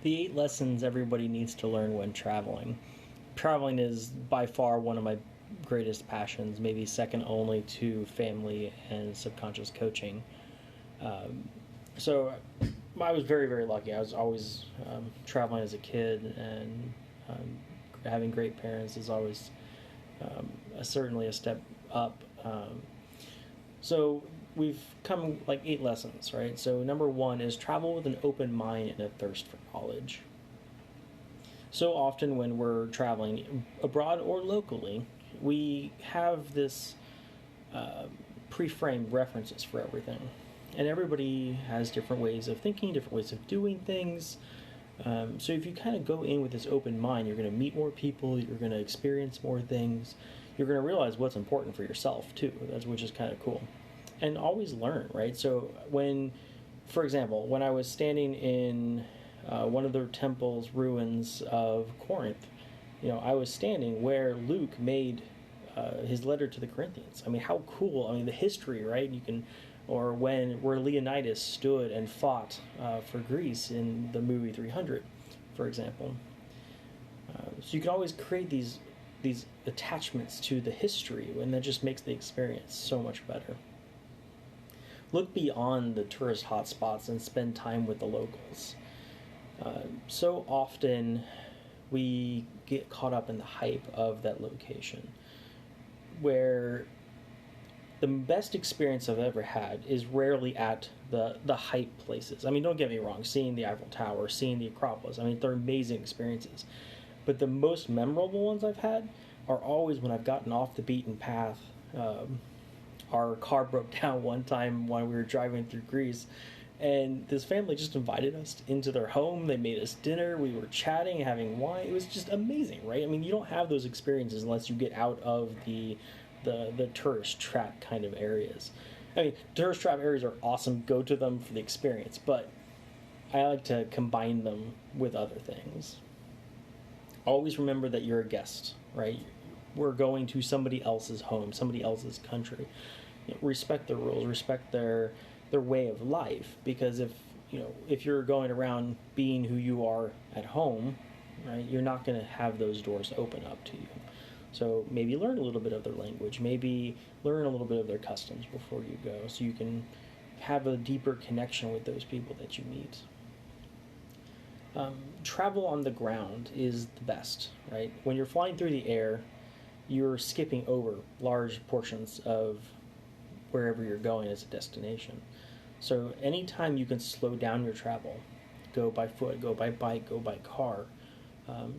The 8 lessons everybody needs to learn when traveling. Traveling is by far one of my greatest passions, maybe second only to family and subconscious coaching. So I was very, very lucky. I was always traveling as a kid, and having great parents is always certainly a step up. So we've come like 8 lessons, right? So number one is travel with an open mind and a thirst for knowledge. So often when we're traveling abroad or locally, we have this pre-framed references for everything. And everybody has different ways of thinking, different ways of doing things. So if you kind of go in with this open mind, you're going to meet more people, you're going to experience more things, you're going to realize what's important for yourself too, which is kind of cool. And always learn, right? So for example, when I was standing in one of the temple's ruins of Corinth, I was standing where Luke made his letter to the Corinthians. I mean, how cool! I mean, the history, right? Or where Leonidas stood and fought for Greece in the movie 300, for example. So you can always create these attachments to the history, and that just makes the experience so much better. Look beyond the tourist hotspots and spend time with the locals. So often we get caught up in the hype of that location, where the best experience I've ever had is rarely at the hype places. I mean, don't get me wrong, seeing the Eiffel Tower, seeing the Acropolis, I mean, they're amazing experiences. But the most memorable ones I've had are always when I've gotten off the beaten path. Our car broke down one time when we were driving through Greece, and this family just invited us into their home. They made us dinner. We were chatting, having wine. It was just amazing, right? I mean, you don't have those experiences unless you get out of the tourist trap kind of areas. I mean, tourist trap areas are awesome. Go to them for the experience, but I like to combine them with other things. Always remember that you're a guest, right? We're going to somebody else's home, somebody else's country. Respect their rules, respect their way of life, because if you're going around being who you are at home, right, you're not going to have those doors open up to you. So maybe learn a little bit of their language, maybe learn a little bit of their customs before you go, so you can have a deeper connection with those people that you meet. Travel on the ground is the best, right? When you're flying through the air, you're skipping over large portions of wherever you're going as a destination. So anytime you can slow down your travel, go by foot, go by bike, go by car.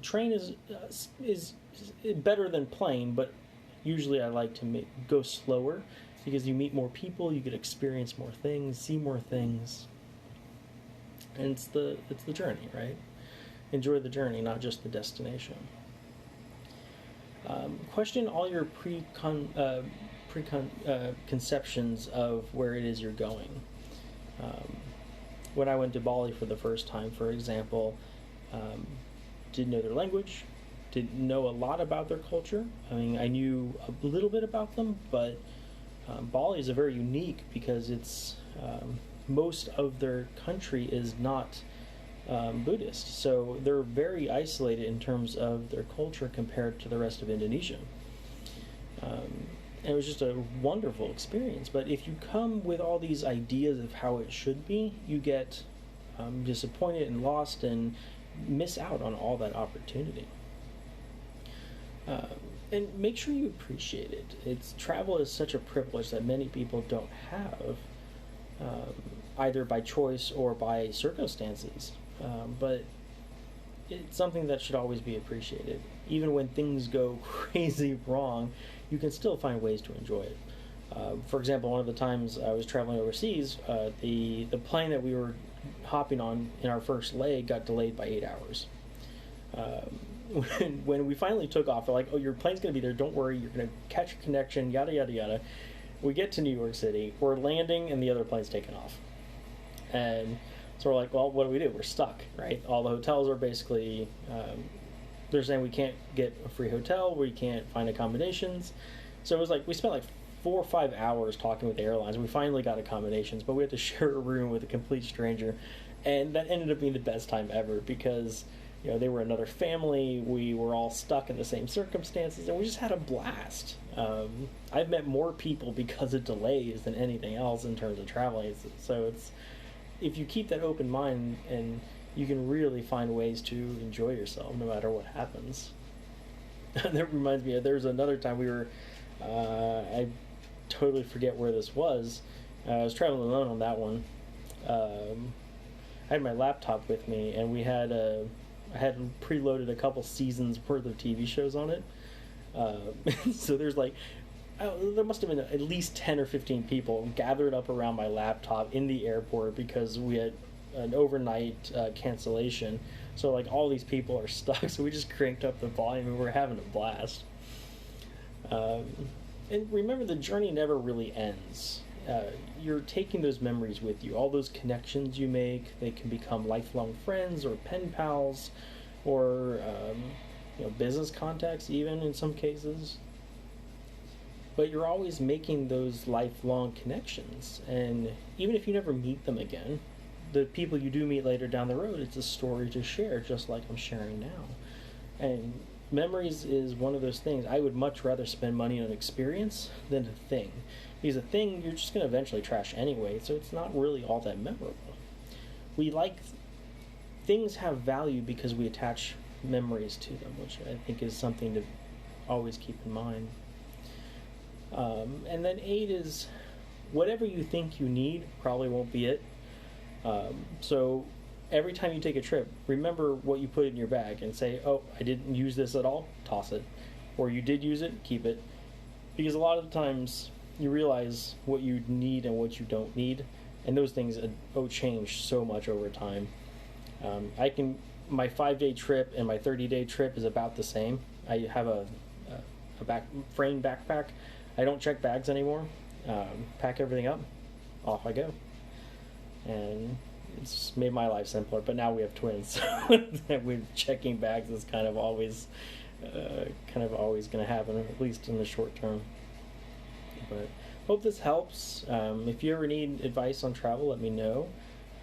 Train is better than plane, but usually I like to go slower, because you meet more people, you get experience more things, see more things, and it's the journey, right? Enjoy the journey, not just the destination. Question all your preconceptions of where it is you're going. When I went to Bali for the first time, for example, didn't know their language, didn't know a lot about their culture. I mean, I knew a little bit about them, but Bali is very unique because it's most of their country is not Buddhist, so they're very isolated in terms of their culture compared to the rest of Indonesia. And it was just a wonderful experience. But if you come with all these ideas of how it should be, you get disappointed and lost and miss out on all that opportunity. And make sure you appreciate it. Travel is such a privilege that many people don't have, either by choice or by circumstances. But it's something that should always be appreciated. Even when things go crazy wrong, you can still find ways to enjoy it. For example, one of the times I was traveling overseas, the plane that we were hopping on in our first leg got delayed by 8 hours. When we finally took off, they're like, "Oh, your plane's going to be there. Don't worry. You're going to catch a connection, yada, yada, yada." We get to New York City. We're landing, and the other plane's taking off. And so we're like, well, what do? We're stuck, right? All the hotels are basically, they're saying we can't get a free hotel. We can't find accommodations. So it was like we spent like 4 or 5 hours talking with the airlines. We finally got accommodations, but we had to share a room with a complete stranger. And that ended up being the best time ever because, they were another family. We were all stuck in the same circumstances, and we just had a blast. I've met more people because of delays than anything else in terms of traveling. So if you keep that open mind, and you can really find ways to enjoy yourself no matter what happens. That reminds me, there's another time we were, I totally forget where this was. I was traveling alone on that one. I had my laptop with me, and I had preloaded a couple seasons worth of TV shows on it. So there's there must have been at least 10 or 15 people gathered up around my laptop in the airport because we had an overnight cancellation. So all these people are stuck. So we just cranked up the volume, and we're having a blast. And remember, the journey never really ends. You're taking those memories with you. All those connections you make, they can become lifelong friends or pen pals, or business contacts even in some cases. But you're always making those lifelong connections, and even if you never meet them again, the people you do meet later down the road, it's a story to share, just like I'm sharing now. And memories is one of those things. I would much rather spend money on experience than a thing. Because a thing, you're just going to eventually trash anyway, so it's not really all that memorable. Things have value because we attach memories to them, which I think is something to always keep in mind. And then 8 is, whatever you think you need probably won't be it. So every time you take a trip, remember what you put in your bag and say, oh, I didn't use this at all, toss it. Or you did use it, keep it. Because a lot of the times you realize what you need and what you don't need, and those things change so much over time. My 5-day trip and my 30-day trip is about the same. I have a frame backpack. I don't check bags anymore. Pack everything up, off I go. And it's made my life simpler, but now we have twins, so with checking bags is kind of always going to happen, at least in the short term. But hope this helps. If you ever need advice on travel, let me know.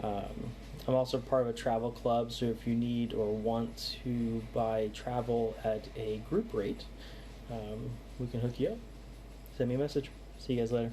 I'm also part of a travel club, so if you need or want to buy travel at a group rate, we can hook you up. Send me a message. See you guys later.